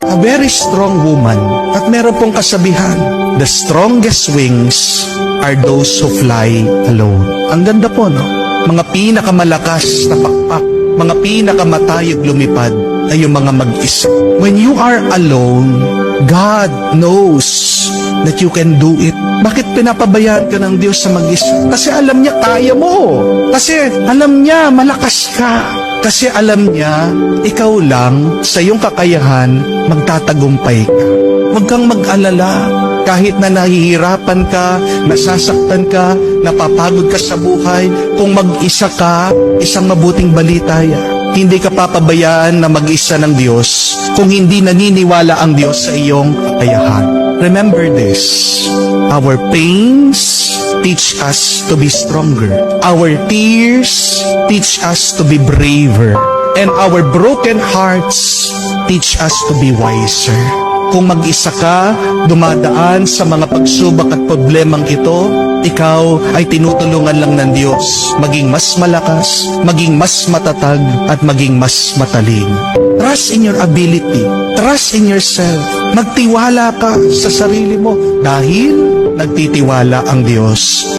a very strong woman. At meron pong kasabihan, the strongest wings are those who fly alone. Ang ganda po, no? Mga pinakamalakas na pakpak, mga pinakamatayog lumipad ay yung mga mag-isa. When you are alone, God knows that you can do it. Bakit pinapabayaan ka ng Diyos sa mag-isa? Kasi alam niya kaya mo. Kasi alam niya malakas ka. Kasi alam niya ikaw lang sa iyong kakayahan magtatagumpay ka. Huwag kang mag-alala. Kahit na nahihirapan ka, nasasaktan ka, napapagod ka sa buhay, kung mag-isa ka, isang mabuting balita yan. Hindi ka papabayaan na mag-isa ng Diyos kung hindi naniniwala ang Diyos sa iyong kakayahan. Remember this, our pains teach us to be stronger. Our tears teach us to be braver. And our broken hearts teach us to be wiser. Kung mag-isa ka, dumadaan sa mga pagsubok at problemang ito, ikaw ay tinutulungan lang ng Diyos maging mas malakas, maging mas matatag, at maging mas mataling. Trust in your ability. Trust in yourself. Magtiwala ka sa sarili mo dahil nagtitiwala ang Diyos.